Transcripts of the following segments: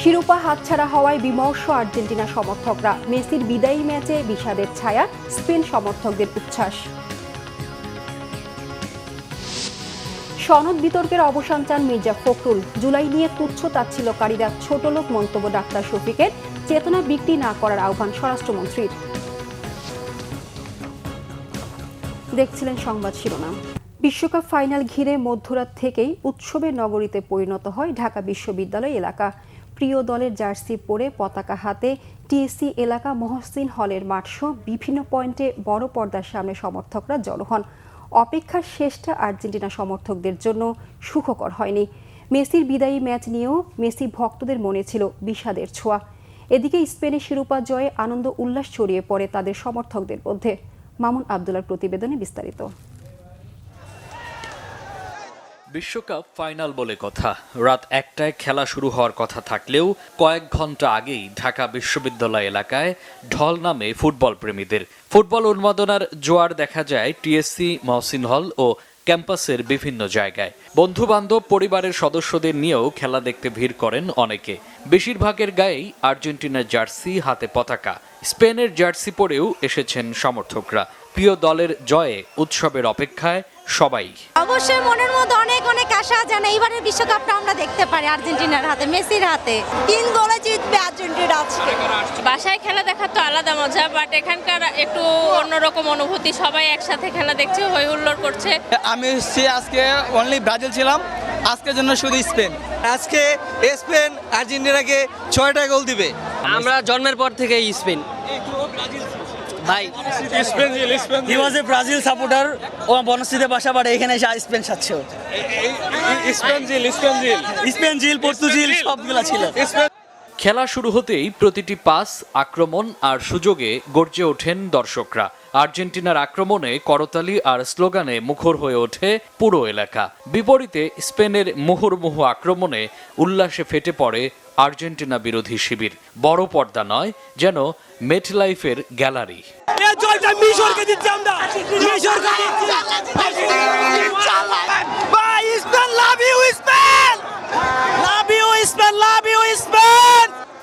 শিরোপা হাতছাড়া হওয়ায় বিমর্ষ আর্জেন্টিনা সমর্থকরা। মেসির বিদায়ী ম্যাচে বিষাদের ছায়া, স্পেন সমর্থকদের উচ্ছ্বাস। সনদ বিতর্কের অবসান চান মির্জা ফখরুল। জুলাই নিয়ে তুচ্ছ তাচ্ছিল্যকারীরা ছোটলোক মন্তব্য ডাক্তার শফিকের। চেতনা বিক্রি না করার আহ্বান স্বরাষ্ট্রমন্ত্রীর। দেখছিলেন সংবাদ শিরোনাম। বিশ্বকাপ ফাইনাল ঘিরে মধ্যরাত থেকেই উৎসবের নগরীতে পরিণত হয় ঢাকা বিশ্ববিদ্যালয় এলাকা। প্রিয় দলের জার্সি পরে পতাকা হাতে টিএসসি এলাকা, মহসিন হলের মাঠসহ বিভিন্ন পয়েন্টে বড় পর্দার সামনে সমর্থকরা জড়ো হন। অপেক্ষার শেষটা আর্জেন্টিনা সমর্থকদের জন্য সুখকর হয়নি। মেসির বিদায়ী ম্যাচ নিয়েও মেসি ভক্তদের মনে ছিল বিষাদের ছোঁয়া। এদিকে স্পেনের শিরোপা জয়ে আনন্দ উল্লাস ছড়িয়ে পড়ে তাদের সমর্থকদের মধ্যে। মামুন আবদুল্লার প্রতিবেদনে বিস্তারিত। বিশ্বকাপ ফাইনাল বলে কথা, রাত 1টায় খেলা শুরু হওয়ার কথা থাকলেও কয়েক ঘন্টা আগেই ঢাকা বিশ্ববিদ্যালয় এলাকায় ঢল নামে ফুটবল প্রেমীদের। ফুটবল উন্মাদনার জোয়ার দেখা যায় টিএসসি, মহসিন হল ও ক্যাম্পাসের বিভিন্ন জায়গায়। বন্ধু বান্ধব, পরিবারের সদস্যদের নিয়েও খেলা দেখতে ভিড় করেন অনেকে। বেশিরভাগের গায়েই আর্জেন্টিনার জার্সি, হাতে পতাকা। স্পেনের জার্সি পরেও এসেছেন সমর্থকরা। প্রিয় দলের জয়ে উৎসবের অপেক্ষায় সবাই। অবশ্যই মনের মধ্যে অনেক অনেক আশা যেন এইবারের বিশ্বকাপটা আমরা দেখতে পারি আর্জেন্টিনার হাতে, মেসির হাতে। 3 গোলে জিতবে আর্জেন্টিনা আজকে। বাসায় খেলা দেখার তো আলাদা মজা, বাট এখানকার একটু অন্যরকম অনুভূতি। সবাই একসাথে খেলা দেখছে, হই হুল্লোড় করছে। আমি আজকে অনলি ব্রাজিল ছিলাম, আজকের জন্য শুধু স্পেন। আজকে স্পেন আর্জেন্টিনাকে 6টা গোল দিবে। আমরা জন্মের পর থেকে স্পেন ভাই। হি ওয়াজ এ ব্রাজিল সাপোর্টার। ও বনশ্রীতে বাসা বাড়ে, এখানে এসে স্পেন সাথে স্পেন জিল পর্তুজিল সবগুলা ছিল। খেলা শুরু হতেই প্রতিটি পাস, আক্রমণ আর সুযোগে গর্জে ওঠেন দর্শকরা। আর্জেন্টিনার আক্রমণে করতালি আর স্লোগানে মুখর হয়ে ওঠে পুরো এলাকা। বিপরীতে স্পেনের মুহুর্মুহু আক্রমণে উল্লাসে ফেটে পড়ে আর্জেন্টিনা বিরোধী শিবির। বড় পর্দা নয়, যেন মেটলাইফের গ্যালারি।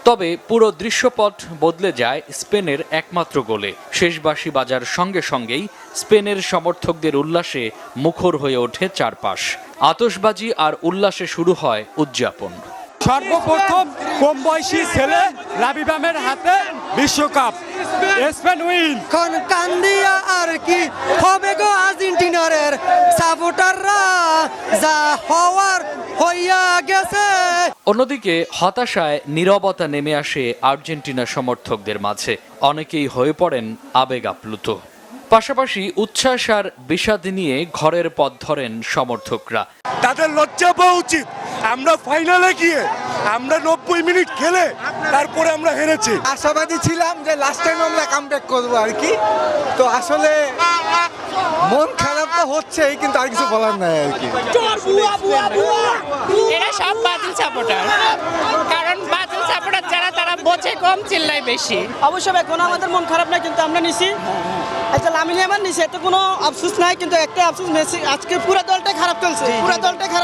তবে পুরো দৃশ্যপট বদলে যায় স্পেনের একমাত্র গোলে। শেষ বাঁশি বাজার সঙ্গে সঙ্গেই স্পেনের সমর্থকদের উল্লাসে মুখর হয়ে ওঠে চারপাশ। আতশবাজি আর উল্লাসে শুরু হয় উদযাপন। সর্বপ্রথম কম বয়সী ছেলে লাবিবামের হাতে বিশ্বকাপ, স্পেন উইন। কান্দিয়া আর কি হবে গো আর্জেন্টিনার সাপোর্টাররা, যা হওয়ার হইয়া গেছে। অন্যদিকে হতাশায় নীরবতা নেমে আসে আর্জেন্টিনা সমর্থকদের মাঝে। অনেকেই হয়ে পড়েন আবেগ আপ্লুত। পাশাপাশি উচ্ছ্বাস আর বিষাদ নিয়ে ঘরের পথ ধরেন সমর্থকরা। তাদের লজ্জা পাওয়া উচিত। আমরা ফাইনালে গিয়ে আমরা 90 মিনিট খেলে তারপরে আমরা হেরেছি। আশাবাদী ছিলাম যে লাস্ট টাইম আমরা কামব্যাক করবো আর কি। তো আসলে মন খারাপ তো হচ্ছেই, কিন্তু আর কিছু বলার নাই আর কি। এরা সব ব্রাজিল সাপোর্টার, কারণ ব্রাজিল সাপোর্টার যারা তারা বোঝে কম, চিল্লায় বেশি। অবশ্যই ভাই, কোনো আমাদের মন খারাপ নাই, কিন্তু আমরা নিছি। আচ্ছা, লামিন ইয়ামাল নিছে, এতে কোনো আফসোস নাই, কিন্তু একটা আফসোস মেসি আজকে পুরো দলটাই খারাপ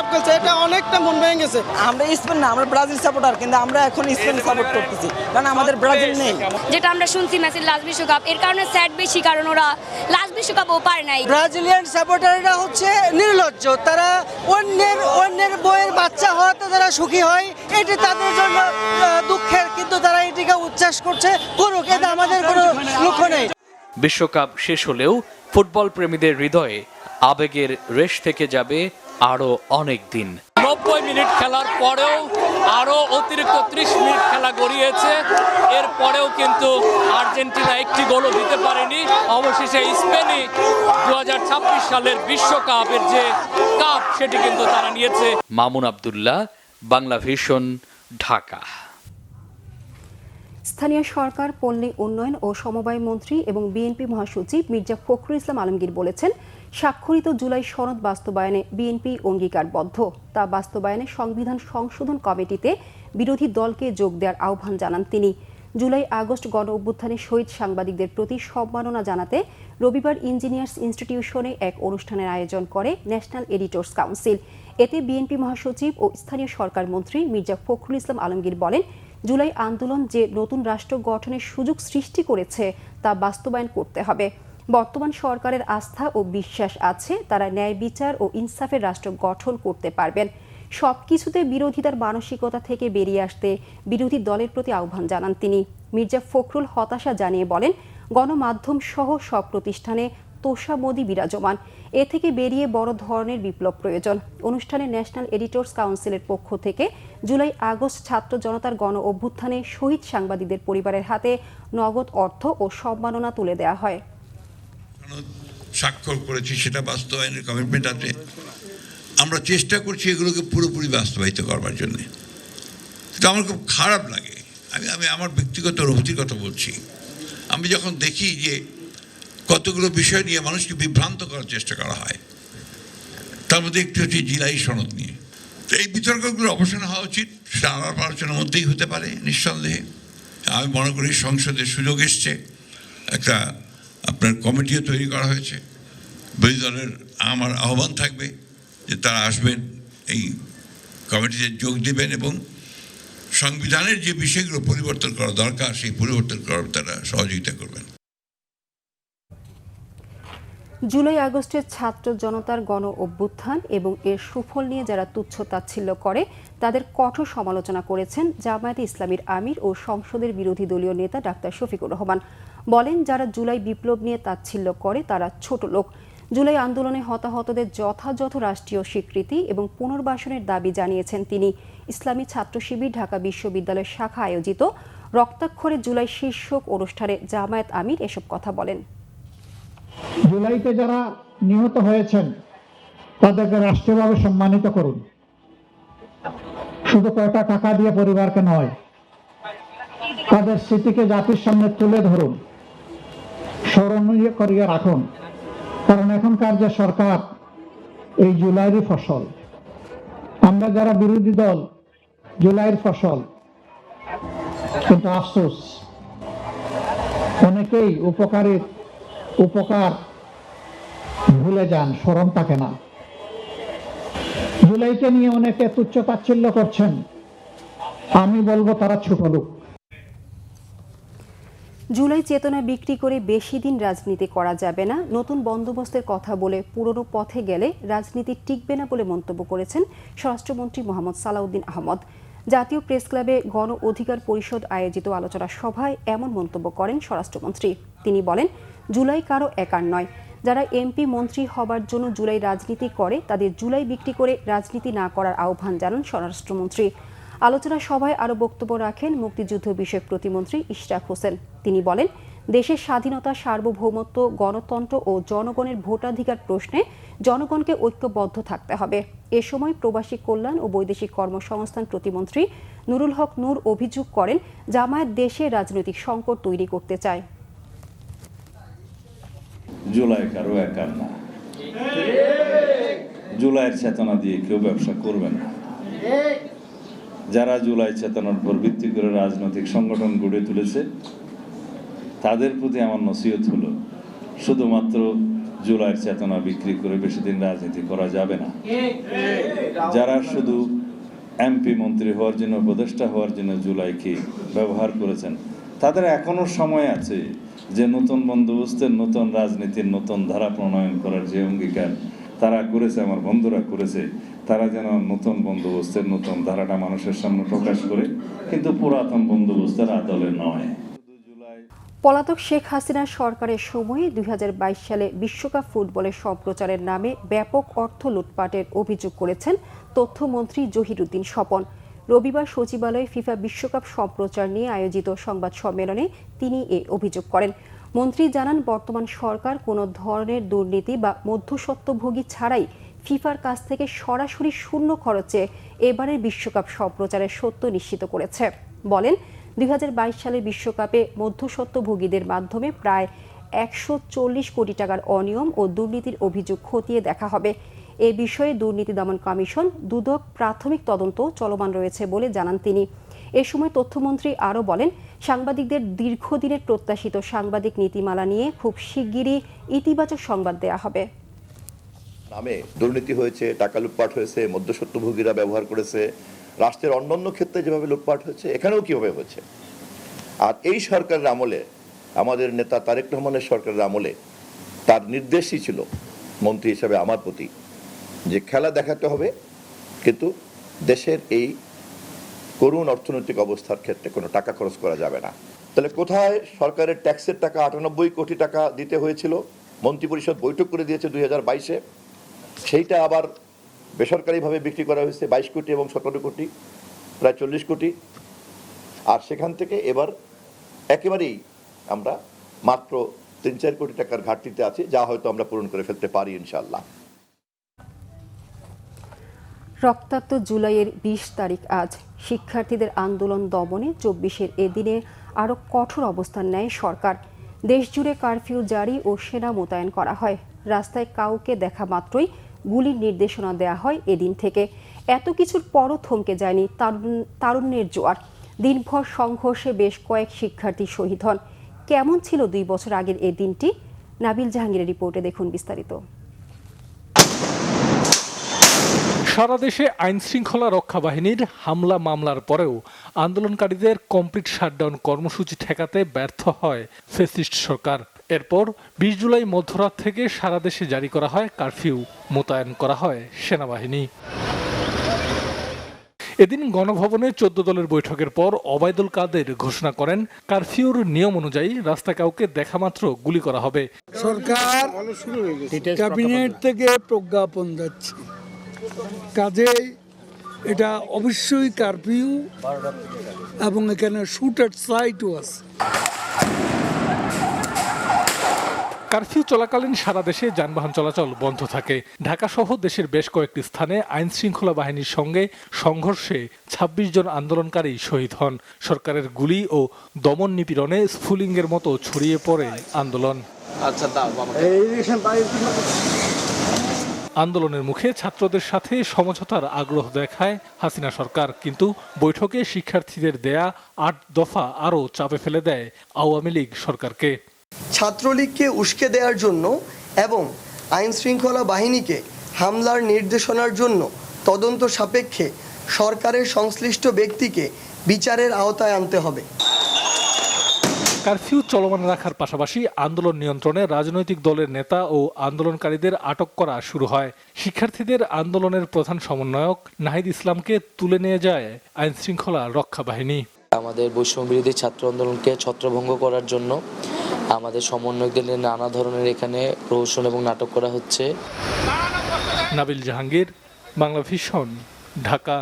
খেলছে, এটা অনেকটা মন ভেঙে গেছে। আমরা স্পেন না, আমরা ব্রাজিল সাপোর্টার, কিন্তু আমরা এখন স্পেন সাপোর্ট করতেছি, কারণ আমাদের ব্রাজিল নেই। যেটা আমরা শুনছি মেসির লাস্ট বিশ্বকাপ, এর কারণে স্যাড বেশি, কারণ ওরা লাস্ট বিশ্বকাপও পারে নাই। ব্রাজিলিয়ান সাপোর্টাররা হচ্ছে নির্লজ্জ। তারা অন্যের বইয়ের বাচ্চা হওয়াতে তারা সুখী হয়, এটি তাদের জন্য দুঃখের, কিন্তু তারা এটিকে উচ্ছ্বাস করছে, করুক, এতে আমাদের কোনো লক্ষ্য নেই। বিশ্বকাপ শেষ হলেও ফুটবল প্রেমীদের হৃদয়ে আবেগের রেশ থেকে যাবে আরো অনেক দিন। 90 মিনিট খেলার পরেও আরো অতিরিক্ত 30 মিনিট খেলা গড়িয়েছে। এর পরেও কিন্তু আর্জেন্টিনা একটি গোলও দিতে পারেনি। অবশেষে স্পেনই 2026 সালের বিশ্বকাপের যে কাপ, সেটি কিন্তু তারা নিয়েছে। মামুন আবদুল্লাহ, বাংলা ভিশন, ঢাকা। স্থানীয় সরকার, পল্লী উন্নয়ন ও সমবায় মন্ত্রী এবং বিএনপি মহাসচিব মির্জা ফখরুল ইসলাম আলমগীর বলেছেন, স্বাক্ষরিত জুলাই সনদ বাস্তবায়নে বিএনপি অঙ্গীকারবদ্ধ। তা বাস্তবায়নে সংবিধান সংশোধন কমিটিতে বিরোধী দলকে যোগ দেওয়ার আহ্বান জানান তিনি। জুলাই আগস্ট গণ অভ্যুত্থানে শহীদ সাংবাদিকদের প্রতি সম্মাননা জানাতে রবিবার ইঞ্জিনিয়ার্স ইনস্টিটিউশনে এক অনুষ্ঠানের আয়োজন করে ন্যাশনাল এডিটর্স কাউন্সিল। এতে বিএনপি মহাসচিব ও স্থানীয় সরকার মন্ত্রী মির্জা ফখরুল ইসলাম আলমগীর বলেন, জুলাই আন্দোলন যে নতুন রাষ্ট্র গঠনের সুযোগ সৃষ্টি করেছে তা বাস্তবায়ন করতে হবে। বর্তমান সরকারের আস্থা ও বিশ্বাস আছে তারা ন্যায় বিচার ও ইনসাফের রাষ্ট্র গঠন করতে পারবেন। সবকিছুতে বিরোধিতার মানসিকতা থেকে বেরিয়ে আসতে বিরোধী দলের প্রতি আহ্বান জানান তিনি। মির্জা ফখরুল হতাশা জানিয়ে বলেন, গণমাধ্যম সহ সব প্রতিষ্ঠানে তোষামোদী বিরাজমান, এ থেকে বেরিয়ে বড় ধরনের বিপ্লব প্রয়োজন। অনুষ্ঠানে ন্যাশনাল এডিটর্স কাউন্সিলের পক্ষ থেকে জুলাই আগস্ট ছাত্র জনতার গণ অভ্যুত্থানে শহীদ সাংবাদিকদের পরিবারের হাতে নগদ অর্থ ও সম্মাননা তুলে দেওয়া হয়। স্বাক্ষর করেছি, সেটা বাস্তবায়নের কমিটমেন্ট আছে। আমরা চেষ্টা করছি এগুলোকে পুরোপুরি বাস্তবায়িত করবার জন্য। তো আমার খুব খারাপ লাগে, আমি আমার ব্যক্তিগত অনুভূতির কথা বলছি। আমি যখন দেখি যে কতগুলো বিষয় নিয়ে মানুষকে বিভ্রান্ত করার চেষ্টা করা হয়, তার মধ্যে একটি হচ্ছে জুলাই সনদ নিয়ে। তো এই বিতর্কগুলো অবসান হওয়া উচিত, সেটা আলাপ আলোচনার মধ্যেই হতে পারে নিঃসন্দেহে। আমি মনে করি সংসদে সুযোগ এসছে, একটা আপনার কমিটিও তৈরি করা হয়েছে। বিরোধী দলের আমার আহ্বান থাকবে যে তারা আসবেন, এই কমিটিতে যোগ দেবেন এবং সংবিধানের যে বিষয়গুলো পরিবর্তন করা দরকার সেই পরিবর্তন করার তারা সহযোগিতা করবেন। জুলাই আগস্টের ছাত্র জনতার গণ অভ্যুত্থান এবং এর সুফল নিয়ে যারা তুচ্ছ তাচ্ছিল্য করে তাদের কঠোর সমালোচনা করেছেন জামায়াতে ইসলামীর আমির ও সংসদের বিরোধী দলীয় নেতা ডাক্তার শফিকুর রহমান। বলেন, যারা জুলাই বিপ্লব নিয়ে তাচ্ছিল্য করে তারা ছোট লোক। জুলাই আন্দোলনে হতাহতদের যথাযথ রাষ্ট্রীয় স্বীকৃতি এবং পুনর্বাসনের দাবি জানিয়েছেন তিনি। ইসলামী ছাত্র শিবির ঢাকা বিশ্ববিদ্যালয় শাখা আয়োজিত রক্তাক্ষরে জুলাই শীর্ষক অনুষ্ঠানে জামায়াত আমির এসব কথা বলেন। জুলাইতে যারা নিহত হয়েছেন তাদেরকে রাষ্ট্রীয়ভাবে সম্মানিত করুন, শুধু কয়টা টাকা দিয়ে পরিবারকে নয়, তাদের স্মৃতিকে জাতির সামনে তুলে ধরুন, স্মরণীয় করিয়ে রাখুন। কারণ এখনকার যে সরকার এই জুলাইয়েরই ফসল, আমরা যারা বিরোধী দল জুলাইয়ের ফসল। কিন্তু আফসোস, অনেকেই উপকার ভুলে যান, স্মরণ থাকে না। জুলাইকে নিয়ে অনেকে তুচ্ছ তাচ্ছিল্য করছেন, আমি বলবো তারা ছোট লোক। জুলাই চেতনা বিক্রি করে বেশি দিন রাজনীতি করা যাবে না, নতুন বন্দোবস্তের কথা বলে পুরনো পথে গেলে রাজনীতি টিকবে না বলে মন্তব্য করেছেন স্বরাষ্ট্রমন্ত্রী মোহাম্মদ সালাউদ্দিন আহমদ। জাতীয় প্রেস ক্লাবে গণ অধিকার পরিষদ আয়োজিত আলোচনা সভায় এমন মন্তব্য করেন স্বরাষ্ট্রমন্ত্রী। তিনি বলেন, জুলাই কারো একার নয়। যারা এমপি মন্ত্রী হবার জন্য জুলাই রাজনীতি করে তাদের জুলাই বিক্রি করে রাজনীতি না করার আহ্বান জানান স্বরাষ্ট্রমন্ত্রী। আলোচনা সভায় আরও বক্তব্য রাখেন মুক্তিযুদ্ধ বিষয়ক প্রতিমন্ত্রী ইশরাক হোসেন। তিনি বলেন, দেশের স্বাধীনতা, সার্বভৌমত্ব, গণতন্ত্র ও জনগণের ভোটাধিকার প্রশ্নে জনগণকে ঐক্যবদ্ধ থাকতে হবে। এ সময় প্রবাসী কল্যাণ ও বৈদেশিক কর্মসংস্থান প্রতিমন্ত্রী নুরুল হক নূর অভিযোগ করেন, জামায়াত দেশে রাজনৈতিক সংকট তৈরি করতে চায়। জুলাই কারো একার না, জুলাইয়ের চেতনা দিয়ে কেউ ব্যবসা করবে না। যারা জুলাই চেতনার উপর ভিত্তি করে রাজনৈতিক সংগঠন গড়ে তুলেছে তাদের প্রতি আমার নসিহত হলো, শুধুমাত্র জুলাইয়ের চেতনা বিক্রি করে বেশি দিন রাজনীতি করা যাবে না। যারা শুধু এমপি মন্ত্রী হওয়ার জন্য, উপদেষ্টা হওয়ার জন্য জুলাইকে ব্যবহার করেছেন, তাদের এখনো সময় আছে যে নতুন বন্দোবস্তের, নতুন রাজনীতির নতুন ধারা প্রণয়ন করার যে অঙ্গীকার তারা করেছে, আমার বন্ধুরা করেছে, তারা যেন নতুন বন্দোবস্তের নতুন ধারাটা মানুষের সামনে প্রকাশ করে, কিন্তু পুরাতন বন্দোবস্তের আদলে নয়। পলাতক শেখ হাসিনার সরকারের সময়ে 2022 সালে বিশ্বকাপ ফুটবলের সম্প্রচারের নামে ব্যাপক অর্থ লুটপাটের অভিযোগ করেছেন তথ্যমন্ত্রী জহিরুদ্দিন স্বপন। রবিবার সচিবালয়ে ফিফা বিশ্বকাপ সম্প্রচার নিয়ে আয়োজিত সংবাদ সম্মেলনে তিনি এ অভিযোগ করেন। মন্ত্রী জানান, বর্তমান সরকার কোনো ধরনের দুর্নীতি বা মধ্যস্বত্বভোগী ছাড়াই ফিফার কাছ থেকে সরাসরি শূন্য খরচে এবারের বিশ্বকাপ সম্প্রচারের সত্য নিশ্চিত করেছে। বলেন, 2022 সালের বিশ্বকাপে মধ্যস্বত্বভোগীদের মাধ্যমে প্রায় 140 কোটি টাকার অনিয়ম ও দুর্নীতির অভিযোগ খতিয়ে দেখা হবে। এ বিষয়ে দুর্নীতি দমন কমিশন দুদক প্রাথমিক তদন্ত চলমান রয়েছে বলে জানান তিনি। এ সময় তথ্যমন্ত্রী আরও বলেন, সাংবাদিকদের দীর্ঘদিনের প্রত্যাশিত সাংবাদিক নীতিমালা নিয়ে খুব শিগগিরই ইতিবাচক সংবাদ দেয়া হবে। নামে দুর্নীতি হয়েছে, টাকা লুটপাট হয়েছে, মধ্যস্বত্বভোগীরা ব্যবহার করেছে, রাষ্ট্রের অন্যান্য ক্ষেত্রে যেভাবে লুটপাট হচ্ছে এখানেও কীভাবে হচ্ছে। আর এই সরকারের আমলে, আমাদের নেতা তারেক রহমানের সরকারের আমলে তার নির্দেশই ছিল মন্ত্রী হিসেবে আমার প্রতি, যে খেলা দেখাতে হবে কিন্তু দেশের এই করুণ অর্থনৈতিক অবস্থার ক্ষেত্রে কোনো টাকা খরচ করা যাবে না। তাহলে কোথায় সরকারের ট্যাক্সের টাকা 98 কোটি টাকা দিতে হয়েছিল, মন্ত্রিপরিষদ বৈঠক করে দিয়েছে 2022-এ, সেইটা আবার বেসরকারিভাবে বিক্রি করা হয়েছে 22 কোটি এবং 17 কোটি, প্রায় 40 কোটি। আর সেখান থেকে এবার একেবারেই আমরা মাত্র 3-4 কোটি টাকার ঘাটতিতে আছি, যা হয়তো আমরা পূরণ করে ফেলতে পারি ইনশাআল্লাহ। রক্তাক্ত জুলাইয়ের 20 তারিখ আজ। শিক্ষার্থীদের আন্দোলন দমনে 24-এর এদিনে আরও কঠোর অবস্থান নেয় সরকার। দেশজুড়ে কারফিউ জারি ও সেনা মোতায়েন করা হয়। রাস্তায় কাউকে দেখা মাত্রই গুলির নির্দেশনা দেওয়া হয় এদিন থেকে। এত কিছুর পরও থমকে যায়নি তারুণ্যের জোয়ার। দিনভর সংঘর্ষে বেশ কয়েক শিক্ষার্থী শহীদ হন। কেমন ছিল 2 বছর আগের এই দিনটি? নাবিল জাহাঙ্গীরের রিপোর্টে দেখুন বিস্তারিত। সারা দেশে আইন শৃঙ্খলা রক্ষা বাহিনীর হামলা মামলার পরেও আন্দোলনকারীদের কমপ্লিট শাটডাউন কর্মসূচি ঠেকাতে ব্যর্থ হয় ফ্যাসিস্ট সরকার। এরপর 20 জুলাই মধ্যরাত থেকে সারা দেশে জারি করা হয় কারফিউ, মোতায়েন করা হয় সেনাবাহিনী। এদিন গণভবনে 14 দলের বৈঠকের পর ওবায়দুল কাদের ঘোষণা করেন, কারফিউর নিয়ম অনুযায়ী রাস্তা কাউকে দেখা মাত্র গুলি করা হবে। সরকার ক্যাবিনেট থেকে প্রজ্ঞাপন যাচ্ছে, কাজেই এটা অবশ্যই কারফিউ এবং এখানে শুট এট সাইটও আছে। কারফিউ চলাকালীন সারা দেশে যানবাহন চলাচল বন্ধ থাকে। ঢাকা সহ দেশের বেশ কয়েকটি স্থানে আইন শৃঙ্খলা বাহিনীর সঙ্গে সংঘর্ষে 26 জন আন্দোলনকারী শহীদ হন। সরকারের গুলি ও দমন নিপীড়নে স্ফুলিঙ্গের মতো ছড়িয়ে পড়ে আন্দোলন। আন্দোলনের মুখে ছাত্রদের সাথে সমঝোতার আগ্রহ দেখায় হাসিনা সরকার, কিন্তু বৈঠকে শিক্ষার্থীদের দেয়া 8 দফা আরও চাপে ফেলে দেয় আওয়ামী লীগ সরকারকে। ছাত্রলীগকে উস্কে দেওয়ার জন্য এবং আইন শৃঙ্খলা বাহিনীকে হামলার নির্দেশনার জন্য তদন্ত সাপেক্ষে সরকারের সংশ্লিষ্ট ব্যক্তিকে বিচারের আওতায় আনতে হবে। কারফিউ চলমান রাখার পাশাপাশি আন্দোলন নিয়ন্ত্রণে রাজনৈতিক দলের নেতা ও আন্দোলনকারীদের আটক করা শুরু হয়। শিক্ষার্থীদের আন্দোলনের প্রধান সমন্বয়ক নাহিদ ইসলামকে তুলে নিয়ে যায় আইন শৃঙ্খলা রক্ষা বাহিনী। আমাদের বৈষম্য বিরোধী ছাত্র আন্দোলনকে ছত্রভঙ্গ করার জন্য আমাদের সমন্বয়কদের নানা ধরনের এখানে প্রহসন এবং নাটক করা হচ্ছে। নাবিল জাহাঙ্গীর, বাংলা ভিশন, ঢাকা।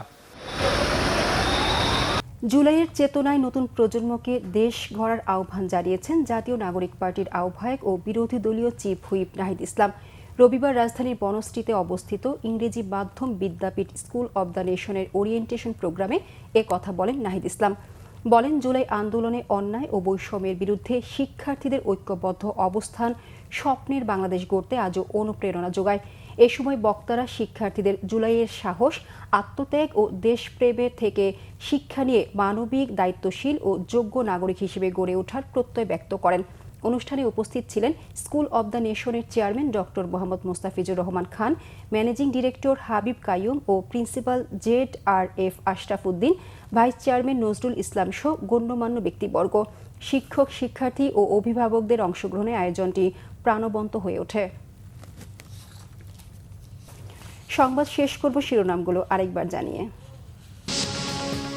জুলাইয়ের চেতনায় নতুন প্রজন্মকে দেশ গড়ার আহ্বান জানিয়েছেন জাতীয় নাগরিক পার্টির আহ্বায়ক ও বিরোধী দলীয় চিফ হুইপ নাহিদ ইসলাম। রবিবার রাজধানীর বনশ্রীতে অবস্থিত ইংরেজি মাধ্যম বিদ্যাপীঠ স্কুল অব দ্য নেশনের ওরিয়েন্টেশন প্রোগ্রামে এ কথা বলেন নাহিদ ইসলাম। বলেন, জুলাই আন্দোলনে অন্যায় ও বৈষম্যের বিরুদ্ধে শিক্ষার্থীদের ঐক্যবদ্ধ অবস্থান স্বপ্নের বাংলাদেশ গড়তে আজও অনুপ্রেরণা যোগায়। এ সময় বক্তারা শিক্ষার্থীদের জুলাইয়ের সাহস, আত্মত্যাগ ও দেশপ্রেমের থেকে শিক্ষা নিয়ে মানবিক, দায়িত্বশীল ও যোগ্য নাগরিক হিসেবে গড়ে ওঠার প্রত্যয় ব্যক্ত করেন। অনুষ্ঠানে উপস্থিত ছিলেন স্কুল অব দ্য নেশনের chairman doctor Mohammad Mostafizur Rahman Khan, managing director Habib Kaium ও principal ZRF Ashraf Uddin, vice chairman Nazrul Islam সহ গণ্যমান্য ব্যক্তিবর্গ। শিক্ষক, শিক্ষার্থী ও অভিভাবকদের অংশগ্রহণে আয়োজনটি প্রাণবন্ত হয়ে ওঠে। সংবাদ শেষ করব শিরোনামগুলো আরেকবার জানিয়ে।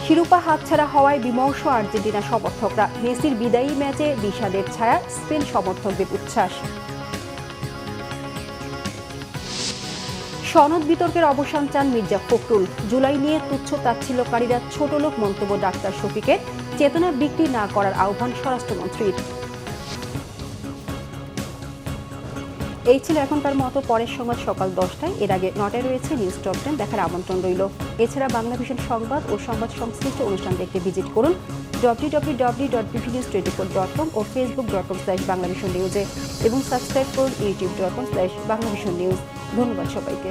শিরোপা হাতছাড়া হওয়ায় বিমর্ষ আর্জেন্টিনা সমর্থকরা। মেসির বিদায়ী ম্যাচে বিষাদের ছায়া, স্পেন সমর্থকদের উচ্ছ্বাস। সনদ বিতর্কের অবসান চান মির্জা ফখরুল। জুলাই নিয়ে তুচ্ছ তাচ্ছিল্যকারীরা ছোটলোক মন্তব্য ডাক্তার শফিকের। চেতনা বিক্রি না করার আহ্বান স্বরাষ্ট্রমন্ত্রীর। এই ছিল এখনকার মতো। পরের সংবাদ সকাল 10টায়। এর আগে 9টায় রয়েছে নিউজ টপ 10 দেখার আমন্ত্রণ রইল। এছাড়া বাংলা ভিশন সংবাদ ও সংবাদ সংশ্লিষ্ট অনুষ্ঠান দেখতে ভিজিট করুন www.bvnews24.com ও facebook.com/banglavisionnews এবং সাবস্ক্রাইব করুন youtube.com/banglavisionnews। ধন্যবাদ সবাইকে।